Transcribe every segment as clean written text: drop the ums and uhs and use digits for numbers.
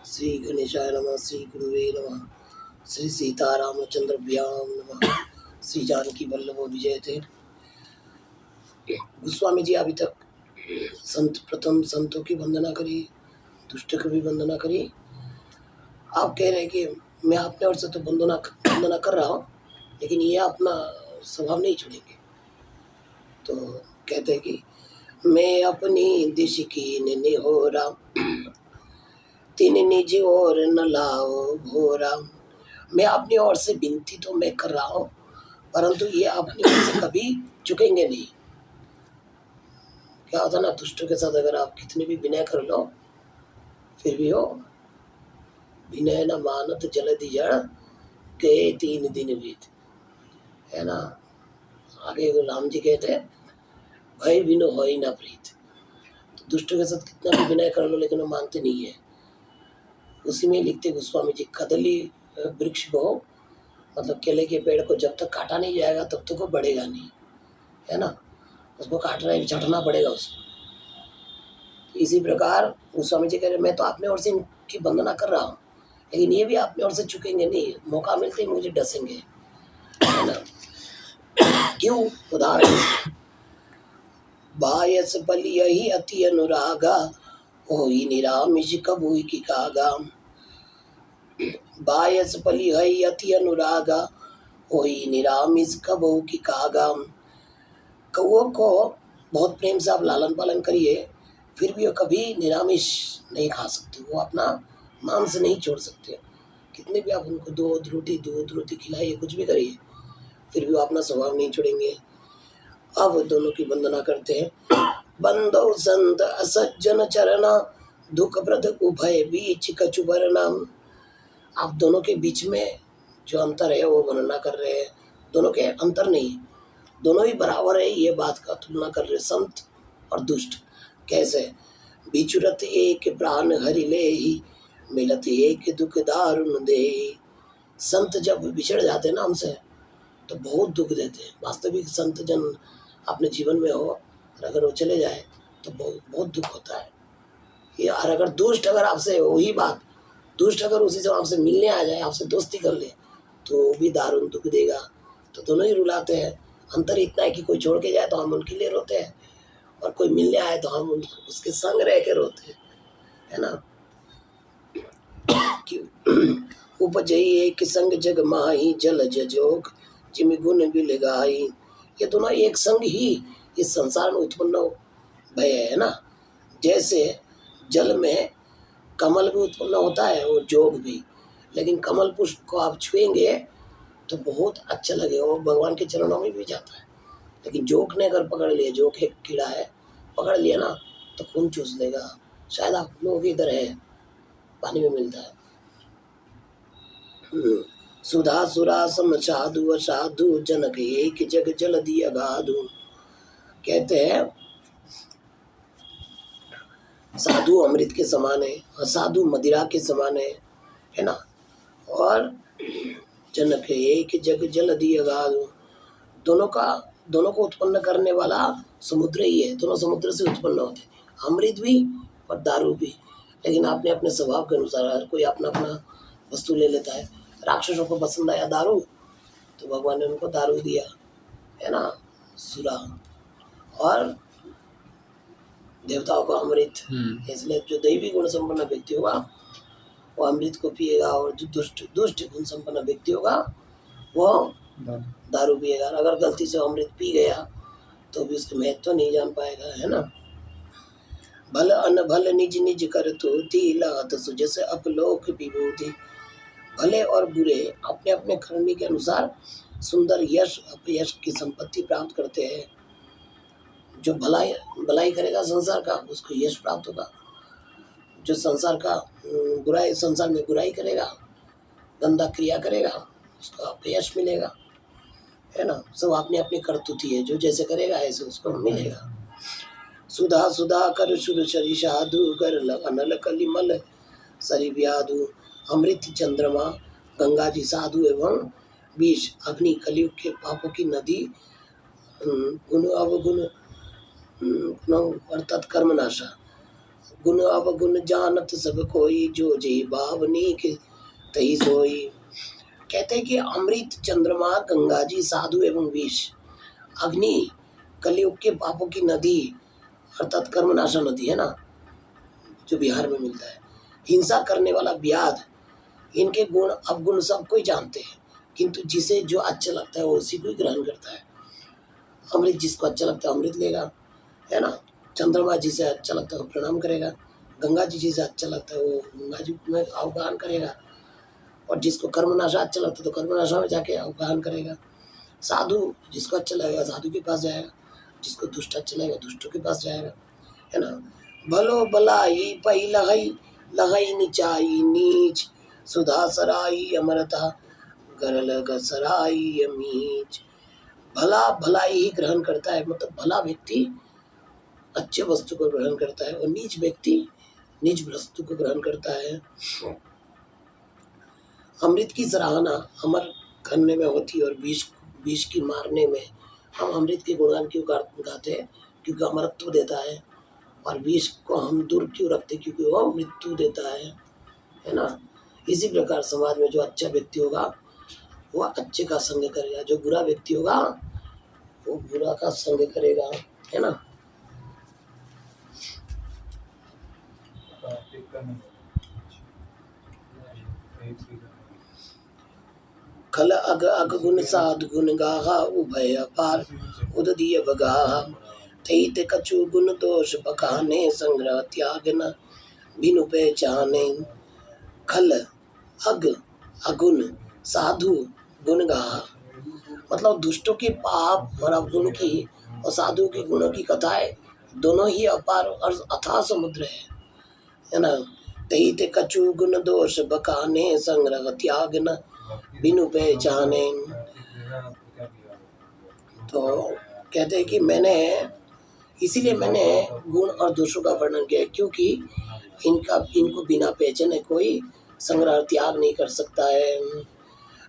श्री गणेशाय नमः, श्री गुरुवे नमः, श्री सीतारामचंद्रभ्याम नमः, श्री जानकी वल्लभ विजय थे। गोस्वामी जी अभी तक प्रथम संतों की वंदना करी, दुष्ट की भी वंदना करी। आप कह रहे हैं कि मैं अपने ओर से तो वंदना कर रहा हूँ, लेकिन ये अपना स्वभाव नहीं छोड़ेंगे। तो कहते हैं कि मैं अपनी दिश की निहोरा, तीन निज और न लाओ भोरा। मैं अपनी ओर से विनती तो मैं कर रहा हूँ, परंतु ये अपनी ओर से कभी झुकेंगे नहीं। क्या होता ना, दुष्टों के साथ अगर आप कितने भी विनय कर लो, फिर भी हो विनय न मानत जलधि जड़ गए 3 दिन बीत, है ना। आगे राम जी कहते हैं भय बिनु होई ना प्रीत। तो दुष्टों के साथ कितना भी विनय कर लो, लेकिन वो मानते नहीं है। उसी में लिखते गोस्वामी जी, कदली वृक्ष को, मतलब केले के पेड़ को जब तक काटा नहीं जाएगा तब तक वो बढ़ेगा नहीं, है ना। उसको काटना है, छाटना पड़ेगा उसको। इसी प्रकार गोस्वामी जी कह रहे मैं तो अपने ओर से इनकी वंदना कर रहा हूँ, लेकिन ये भी अपने ओर से चुकेंगे नहीं, मौका मिलते ही मुझे डसेंगे, है ना। क्यों? उदाहरण, बायस बलि यही अति अनुरागा, होई निरामिष कबूई की कागा। बायस बलि यही अति अनुरागा, होई निरामिष कबू की कागा। कौओं को बहुत प्रेम से आप लालन पालन करिए, फिर भी वो कभी निरामिष नहीं खा सकते, वो अपना मांस नहीं छोड़ सकते। कितने भी आप उनको दूध रोटी खिलाइए, कुछ भी करिए, फिर भी वो अपना स्वभाव नहीं छोड़ेंगे। अब दोनों की वंदना करते हैं। बंदो संत असज्जन चरना, दुख प्रद उभय बीच कछु नाम। आप दोनों के बीच में जो अंतर है वो वर्णना कर रहे हैं। दोनों के अंतर नहीं, दोनों ही बराबर है, ये बात का तुलना कर रहे, संत और दुष्ट। कैसे? बिचुरत एक प्राण हरि ले ही, मिलत एक दुख दारुण दे। संत जब बिछड़ जाते हैं ना हमसे, तो बहुत दुख देते हैं। वास्तविक संत जन अपने जीवन में हो, और अगर वो चले जाए तो बहुत बहुत दुख होता है। ये और अगर दुष्ट, अगर आपसे वही बात, दुष्ट अगर उसी से आपसे मिलने आ जाए, आपसे दोस्ती कर ले, तो वो भी दारुण दुख देगा। तो दोनों ही रुलाते हैं। अंतर इतना है कि कोई छोड़ के जाए तो हम उनके लिए रोते हैं, और कोई मिलने आए तो हम उसके संग रह के रोते हैं, है ना। क्यों? उपजई एक संग जग माही, जल जोग जिमि गुण बिल गाई। ये दोनों एक संग ही इस संसार में उत्पन्न भय है ना। जैसे जल में कमल भी उत्पन्न होता है और जोग भी, लेकिन कमल पुष्प को आप छुएंगे तो बहुत अच्छा लगेगा, वो भगवान के चरणों में भी जाता है। लेकिन जोक ने अगर पकड़ लिया, जोक एक कीड़ा है, पकड़ लिया ना तो खून चूस लेगा। शायद आप लोगों के इधर है, पानी में मिलता है। सुधा सुरा सम साधु असाधु, जनक एक जग जल दिया गाधु। कहते हैं साधु अमृत के समान है, असाधु मदिरा के समान है ना। और जनक एक जग जल दिया गाधु, दोनों को उत्पन्न करने वाला समुद्र ही है। दोनों समुद्र से उत्पन्न होते हैं, अमृत भी और दारू भी। लेकिन आपने अपने स्वभाव के अनुसार हर कोई अपना अपना वस्तु ले लेता है। राक्षसों को पसंद आया दारू, तो भगवान ने उनको दारू दिया, है ना, सुरा। और देवताओं को अमृत। इसलिए जो दैवी गुण संपन्न व्यक्ति होगा वो अमृत को पिएगा, और जो दुष्ट गुण संपन्न व्यक्ति होगा वो दारू पिएगा। और अगर गलती से अमृत पी गया तो भी उसके महत्व नहीं जान पाएगा, है ना। भल अन भल निज निज कर तूती, लागत सुजस अपलोक विभूति। भले और बुरे अपने अपने करनी के अनुसार सुंदर यश अपयश की संपत्ति प्राप्त करते हैं। जो भलाई करेगा संसार का, उसको यश प्राप्त होगा। जो संसार में बुराई करेगा, गंदा क्रिया करेगा, उसको अपयश मिलेगा, है ना। सब अपने अपनी करतुती है, जो जैसे करेगा ऐसे उसको मिलेगा। सुधा सुधा कर शुर शरी साधु, कर अनल कलिमल सरी व्याधु। अमृत चंद्रमा गंगा जी साधु एवं विष अग्नि कलयुग के पापों की नदी, गुण अवगुण अर्थात कर्मनाशा। गुण अवगुण जानत सब कोई, जो जे भावनी के तही सोई। कहते हैं कि अमृत, चंद्रमा, गंगा जी, साधु एवं विष, अग्नि, कलयुग के पापों की नदी अर्थात कर्मनाशा नदी है ना, जो बिहार में मिलता है, हिंसा करने वाला व्याध, इनके गुण अवगुण सब कोई जानते हैं, किंतु जिसे जो अच्छा लगता है वो उसी को ही ग्रहण करता है। अमृत जिसको अच्छा लगता है अमृत लेगा, है ना। चंद्रमा जिसे अच्छा लगता है वो प्रणाम करेगा, गंगा जी जिसे अच्छा लगता है वो गंगा जी में आह्वान करेगा, और जिसको कर्मनाशा अच्छा लगता है तो कर्मनाशा में जाके आह्वान करेगा। साधु जिसको अच्छा लगेगा साधु के पास जाएगा, जिसको दुष्ट अच्छा लगेगा दुष्टों के पास जाएगा, है ना। भलो भलाई पई लगई, लगई नीचाई नीच, सुधा सराई अमरता, गरल गसराई अमीच। भला भलाई ही ग्रहण करता है, मतलब भला व्यक्ति अच्छे वस्तु को ग्रहण करता है, और नीच व्यक्ति नीच वस्तु को ग्रहण करता है। अमृत की सराहना अमर करने में होती है, और विष की मारने में। हम अमृत के गुणगान क्यों गाते हैं? क्योंकि अमरत्व देता है, और विष को हम दूर क्यों रखते? क्योंकि वो मृत्यु देता है ना। इसी प्रकार समाज में जो अच्छा व्यक्ति होगा वो अच्छे का संग करेगा, जो बुरा व्यक्ति होगा वो बुरा का संग करेगा, है ना। खल अग अग गुण साध गुण गाहा, उभय अपार उददीय बगाहा। थईते कछु गुण दोष बखाने, संग्रह त्याग न बिनु पहचाने। खल अग अगुण साधु गुण गाहा, मतलब दुष्टों के पाप और अवगुण की और साधु के गुणों की कथाएं दोनों ही अपार और अथाह समुद्र है ना। तही कछु गुण दोष बकाने, संग्रह त्याग न बिनु पहचाने। तो कहते हैं कि इसीलिए मैंने गुण और दोषों का वर्णन किया, क्योंकि इनको बिना पहचाने कोई संग्रह त्याग नहीं कर सकता है।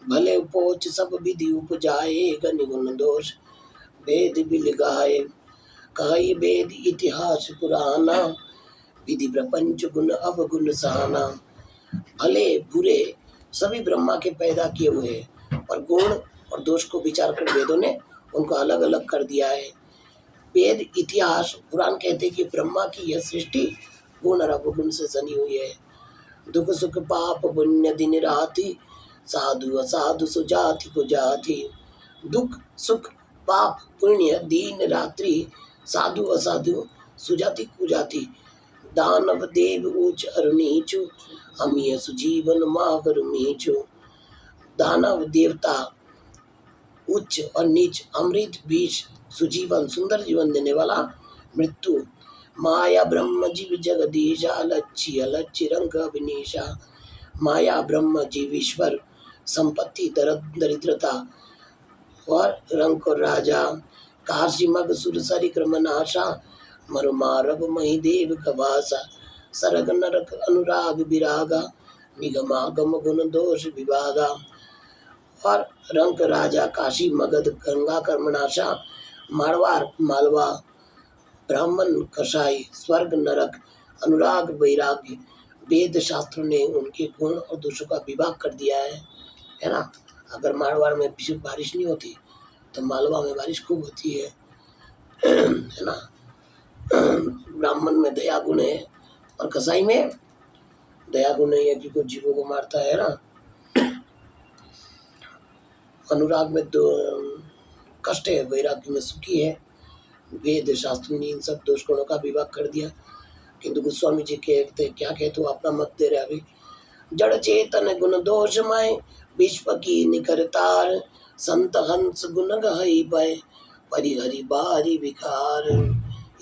भले उपोच सब विधि उपजाए, निगुण दोष वेद बिल गाए। कही वेद इतिहास पुराना, विधि प्रपंच गुण अवगुण सहाना। भले बुरे सभी ब्रह्मा के पैदा किए हुए हैं, और गुण और दोष को विचार कर वेदों ने उनको अलग अलग कर दिया है। वेद इतिहास पुराण कहते हैं कि ब्रह्मा की यह सृष्टि गुण और अवगुण से सनी हुई है। दुख सुख पाप पुण्य दिन राति, साधु असाधु सुजाति कुजाति। दुख सुख पाप पुण्य दिन रात्रि, साधु असाधु सुजाति कुजाति। दानव देव उच्च और नीचु, अमीय सुजीवन मागर मीचु। दानव देवता उच्च और नीच, अमृत बीच, सुजीवन सुंदर जीवन देने वाला, मृत्यु। माया ब्रह्म जीव जगदीशा, अलच्छि अलच्छि रंग अभिनीशा। माया ब्रह्म जीव ईश्वर, संपत्ति दरिद्रता और रंग और राजा। काशी मग सुरसरी क्रमनाशा, मरुमारव महिदेव कवासा। सरग नरक अनुराग विरागा, निगमागम गुण दोष विभागा। और रंक राजा, काशी मगध, गंगा कर्मनाशा, मारवाड़ मालवा, ब्राह्मण कसाई, स्वर्ग नरक, अनुराग वैराग्य। वेद शास्त्रों ने उनके गुण और दोषों का विभाग कर दिया है ना। अगर मारवाड़ में बारिश नहीं होती तो मालवा में बारिश खूब होती है ना। ब्राह्मण में दया गुण है, और कसाई में दया गुण नहीं है क्योंकि जीवों को मारता है ना। अनुराग में कष्ट है, वैराग्य में सुखी है। वेद शास्त्र ने इन सब दोष गुणों का विभाग कर दिया, किंतु गोस्वामी जी कहते क्या कहते हो, अपना मत दे रहे अभी। जड़ चेतन गुण दोषमय, विश्व की निकरतार। संत हंस गुण गहई भय, परिहरि बारी विकार।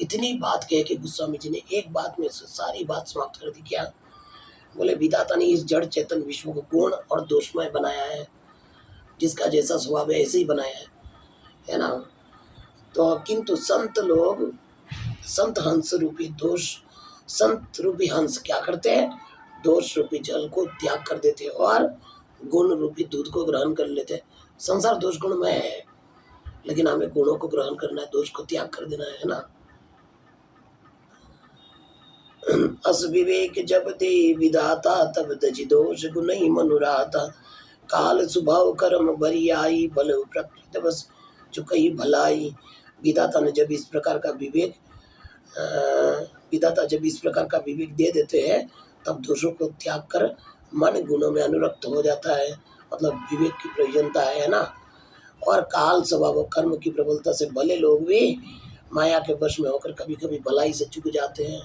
इतनी बात कह के गोस्वामी जी ने एक बात में सारी बात समाप्त कर दी। क्या बोले? विधाता ने इस जड़ चेतन विश्व को गुण और दोषमय बनाया है, जिसका जैसा स्वभाव है ऐसे ही बनाया है ना। तो किंतु संत लोग संत हंस रूपी दोष, संत रूपी हंस क्या करते हैं? दोष रूपी जल को त्याग कर देते हैं और गुण रूपी दूध को ग्रहण कर लेते हैं। संसार दोष गुणमय है, लेकिन हमें गुणों को ग्रहण करना है, दोष को त्याग कर देना है ना। अस विवेक जब दे विधाता, तब तजि दोष गुनहि मनुराता। काल स्वभाव कर्म बरियाई, बल प्रकृति बस चुकई भलाई। विधाता ने जब इस प्रकार का विवेक विधाता जब इस प्रकार का विवेक दे देते हैं, तब दोषों को त्याग कर मन गुणों में अनुरक्त हो जाता है। मतलब विवेक की प्रयोजनता है ना। और काल स्वभाव कर्म की प्रबलता से भले लोग भी माया के वश में होकर कभी कभी भलाई से चूक जाते हैं।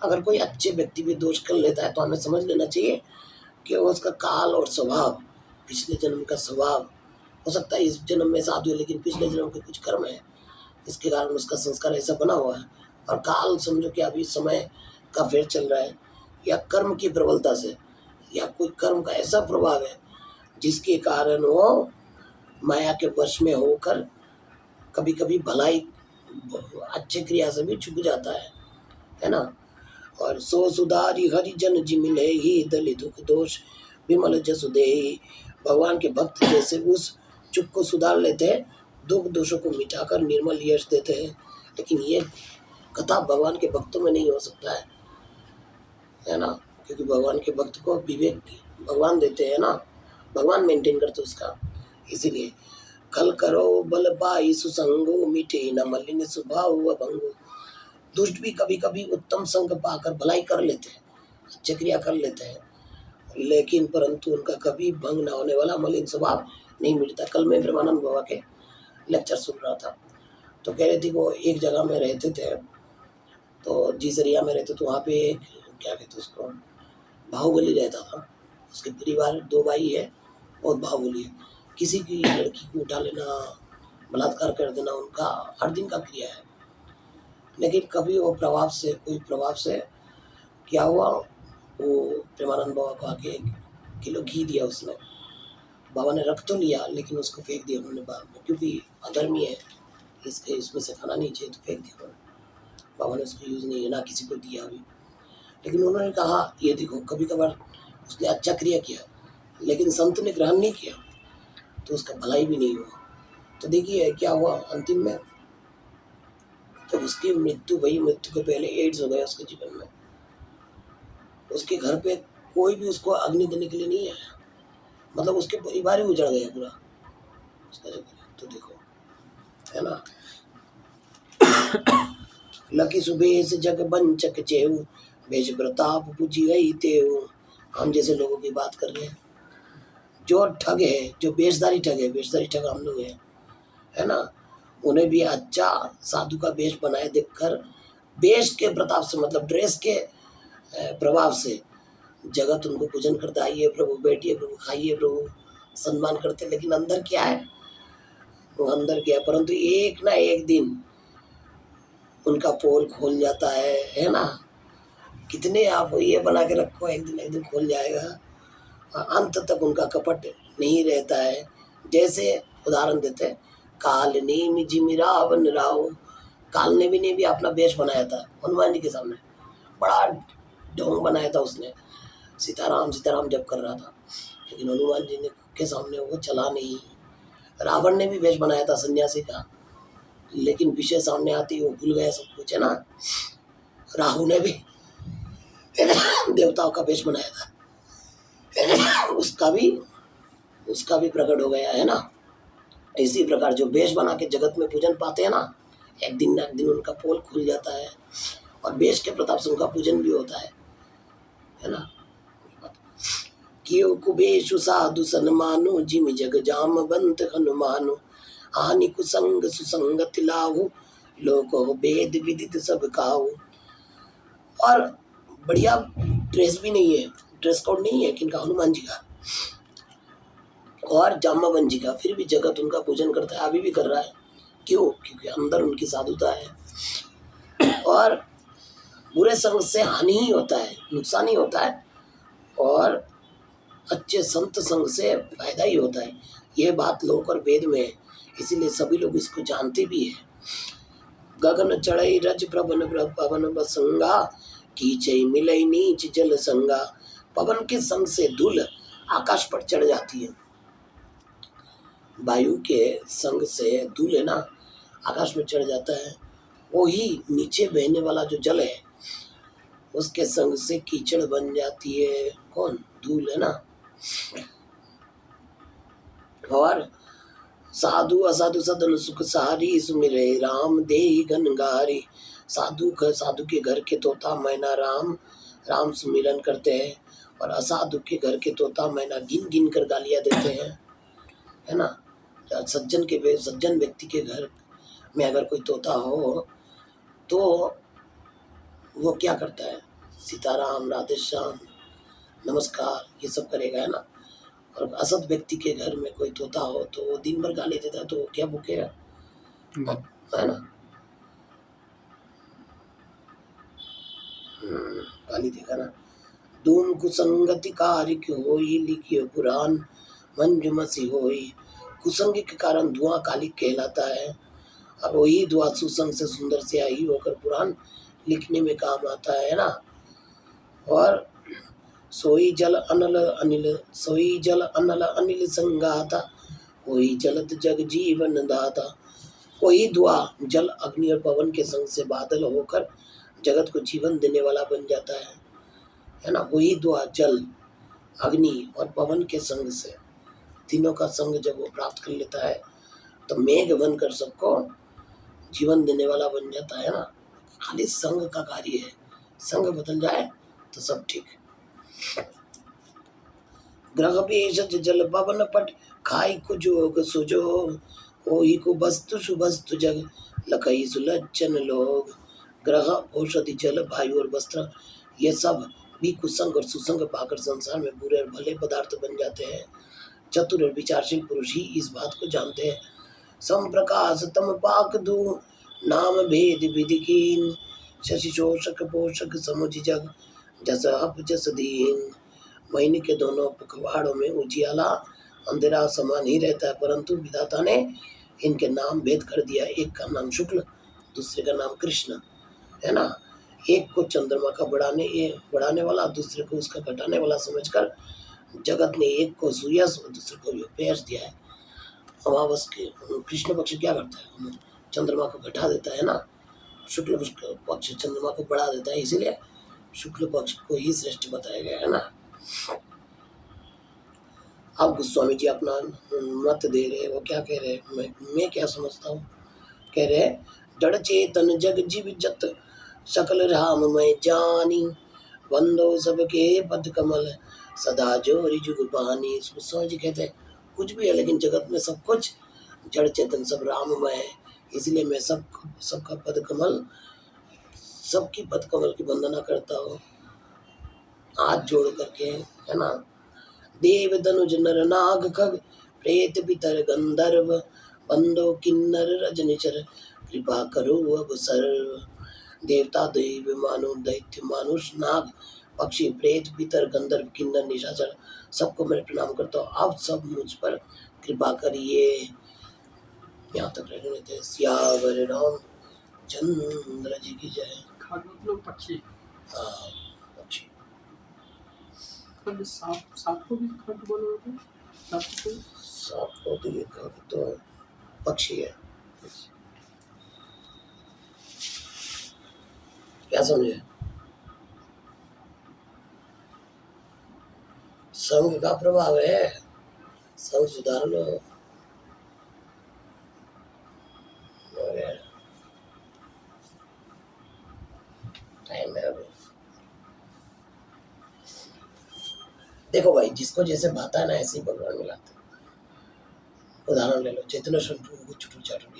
अगर कोई अच्छे व्यक्ति भी दोष कर लेता है तो हमें समझ लेना चाहिए कि उसका काल और स्वभाव, पिछले जन्म का स्वभाव हो सकता है इस जन्म में साधु है, लेकिन पिछले जन्म के कुछ कर्म है, इसके कारण उसका संस्कार ऐसा बना हुआ है। और काल समझो कि अभी समय का फेर चल रहा है, या कर्म की प्रबलता से, या कोई कर्म का ऐसा प्रभाव है जिसके कारण वो माया के वश में होकर कभी कभी भलाई अच्छे क्रिया से भी चूक जाता है ना। और सो सुधारी हरिजन जी मिले ही, दलित दुख दोष विमल जसु देहि। भगवान के भक्त जैसे उस चुप को सुधार लेते हैं, दुख दोषों को मिटाकर निर्मल यश देते हैं। लेकिन ये कथा भगवान के भक्तों में नहीं हो सकता है ना, क्योंकि भगवान के भक्त को विवेक भगवान देते हैं ना, भगवान मेंटेन करते उसका। इसीलिए कल करो बल पाई सुसंगो, मीठे न मलिन स्वभाव भंगो। दुष्ट भी कभी कभी उत्तम संग पाकर भलाई कर लेते हैं, अच्छे क्रिया कर लेते हैं, लेकिन परंतु उनका कभी भंग न होने वाला मलिन स्वभाव नहीं मिलता। कल मैं ब्रह्मानंद बाबा के लेक्चर सुन रहा था, तो कह रहे थे वो एक जगह में रहते थे, तो जिस एरिया में रहते तो वहाँ पे एक क्या कहते उसको बाहुबली रहता था। उसके परिवार 2 भाई है, बहुत बाहुबली है। किसी की लड़की को उठा लेना, बलात्कार कर देना उनका हर दिन का क्रिया है। लेकिन कभी वो कोई प्रभाव से क्या हुआ, वो प्रेमानंद बाबा को आके 1 किलो घी दिया उसने। बाबा ने रख तो लिया लेकिन उसको फेंक दिया उन्होंने बाद में, क्योंकि अधर्मी है, इसमें से खाना नहीं चाहिए, तो फेंक दिया उन्होंने। बाबा ने उसको यूज़ नहीं, ना किसी को दिया अभी। लेकिन उन्होंने कहा ये देखो, कभी कभार उसने अच्छा क्रिया किया लेकिन संत ने ग्रहण नहीं किया तो उसका भलाई भी नहीं हुआ। तो देखिए क्या हुआ अंतिम में, जब उसकी मृत्यु भई, मृत्यु के पहले एड्स हो गया उसके जीवन में। उसके घर पे कोई भी उसको अग्नि देने के लिए नहीं आया, मतलब उसके परिवार ही उजड़ गया पूरा उसका जो। तो देखो है ना, लकी सुबेश जग बंचक चेऊ, भेज प्रताप पूजी गई तेऊ। हम जैसे लोगों की बात कर रहे हैं, जो ठग है, जो बेशधारी ठग है, बेशधारी ठग हम लोग हैं, है ना। उन्हें भी अच्छा साधु का वेश बनाए देखकर, वेश के प्रताप से, मतलब ड्रेस के प्रभाव से जगत उनको पूजन करता है, आइए प्रभु, बैठिए प्रभु, खाइए प्रभु, सम्मान करते। लेकिन अंदर क्या है, वो अंदर क्या है, परंतु एक ना एक दिन उनका पोल खोल जाता है ना। कितने आप ये बना के रखो, एक दिन खोल जाएगा। अंत तक उनका कपट नहीं रहता है। जैसे उदाहरण देते हैं, काल ने जिमि रावण राव। काल ने भी अपना वेश बनाया था हनुमान जी के सामने, बड़ा ढोंग बनाया था उसने, सीताराम सीताराम जब कर रहा था, लेकिन हनुमान जी ने के सामने वो चला नहीं। रावण ने भी वेश बनाया था सन्यासी का, लेकिन विषय सामने आती वो भूल गया सब कुछ, है ना। राहु ने भी देवताओं का वेश बनाया था, उसका भी प्रकट हो गया, है ना। इसी प्रकार जो वेश बना के जगत में पूजन पाते हैं ना, एक दिन ना एक दिन उनका पोल खुल जाता है, और वेश के प्रताप से उनका पूजन भी होता है ना। कियो कुबेशु साधु सन्मानु, जिमि जग जामवंत हनुमानु। हानि कुसंग सुसंगति लाहु, लोको वेद विदित सब काहू। और बढ़िया ड्रेस भी नहीं है, ड्रेस कोड नहीं है किनका, हनुमान जी का और जामवंत जी का, फिर भी जगत उनका पूजन करता है, अभी भी कर रहा है। क्यों? क्योंकि अंदर उनकी साधुता है। और बुरे संग से हानि ही होता है, नुकसान ही होता है, और अच्छे संत संग से फायदा ही होता है। ये बात लोक और वेद में है, इसीलिए सभी लोग इसको जानते भी है। गगन चढ़ई रज प्रवन पवन बसंगा, कीचई मिलई नीच जल संगा। पवन के संग से धूल आकाश पर चढ़ जाती है, वायु के संग से धूल है ना आकाश में चढ़ जाता है। वो ही नीचे बहने वाला जो जल है, उसके संग से कीचड़ बन जाती है। कौन? धूल, है ना। और साधु असाधु सदन सुख सारी, सुमिरे राम देहि घनघारी। साधु के घर के तोता मैना राम राम सुमिरन करते हैं, और असाधु के घर के तोता मैना गिन गिन कर गालियां देते हैं, है ना। सज्जन व्यक्ति के घर में अगर कोई तोता हो तो वो क्या करता है? सीताराम, राधे श्याम, नमस्कार, ये सब करेगा, है ना। और असद व्यक्ति के घर में कोई तोता हो तो वो दिन भर गाली देता है, तो वो क्या भूकेगा, है ना। गाली देगा ना। धूम कुसंगति कारिक होई, लिखियो पुराण मंजुमसी होई। कुसंग के कारण धुआं कालिक कहलाता है। अब वही धुआं सुसंग से सुंदर से आई होकर पुराण लिखने में काम आता है ना। और सोई जल अनल अनिल संगाता, वही जलत जग जीवन दाता। वही धुआं जल, अग्नि और पवन के संग से बादल होकर जगत को जीवन देने वाला बन जाता है ना। वही धुआं जल, अग्नि और पवन के संग से, तीनों का संग जब वो प्राप्त कर लेता है तो मेघ बनकर सबको जीवन देने वाला बन जाता है ना। खाली संग का कार्य है, संग बदल जाए तो सब ठीक। ग्रह भेषज जल पवन पट, खाई कुजोग सुजो, ओही को वस्तु सुवस्तु जग, लखई सुलज्जन लोग। ग्रह, औषधि, जल, वायु और वस्त्र, ये सब भी कुसंग और सुसंग पाकर संसार में बुरे और भले पदार्थ बन जाते हैं। चतुर और विचारशील पुरुष ही इस बात को जानते हैं। सम प्रकाश तम पाक दू, नाम भेद विधि कीन, शशि शोषक पोषक समुझ जग, जस अप जस दीन। महीने के दोनों पखवाड़ों में उजियाला अंधेरा समान ही रहता है, परंतु विधाता ने इनके नाम भेद कर दिया। एक का नाम शुक्ल, दूसरे का नाम कृष्ण, है ना। एक को चंद्रमा का बढ़ाने वाला, दूसरे को उसका घटाने वाला समझकर जगत ने एक को सूर्यास्त और दूसरे को पेश दिया है। अमावस के कृष्ण पक्ष क्या करता है? चंद्रमा को घटा देता है ना। शुक्ल पक्ष चंद्रमा को बढ़ा देता है, इसीलिए शुक्ल पक्ष को ही श्रेष्ठ बताया गया है ना। अब गोस्वामी जी अपना मत दे रहे, वो क्या कह रहे हैं, मैं क्या समझता हूँ। कह रहे जड़ चेतन जग जीव जत, सकल राम मैं जानी, वंदो सबके पद कमल, सदा जोरी जुग पानी। गोस्वामी जी कहते हैं कुछ भी है लेकिन जगत में सब कुछ जड़ चेतन सब राममय है, इसलिए मैं सबका पद कमल, सबकी पद कमल की वंदना करता हूँ हाथ जोड़ करके, है ना। देव धनुज नर नाग खग, प्रेत पितर गंधर्व, बंदो किन्नर रजनिचर, कृपा करो अब सर्व। देवता देव मानु दैत्य मानुष नाग पक्षी प्रेत पितर गंधर्व किन्नर निशाचर, सबको मैं प्रणाम करता हूँ। आप सब मुझ पर कृपा करिए। यहाँ तक रहने थे। सियावर राम चंद्र जी की जय। पक्षी, हाँ पक्षी। सांप को भी खग बोलोगे? सांप को तो पक्षी है। क्या समझे? संघ का प्रभाव है, संघ सुधार लो। टाइम है अभी। देखो भाई, जिसको जैसे भाता है ना ऐसे ही भगवान मिलाते। उदाहरण ले लो, चैतन्य संतु छुटू चाटू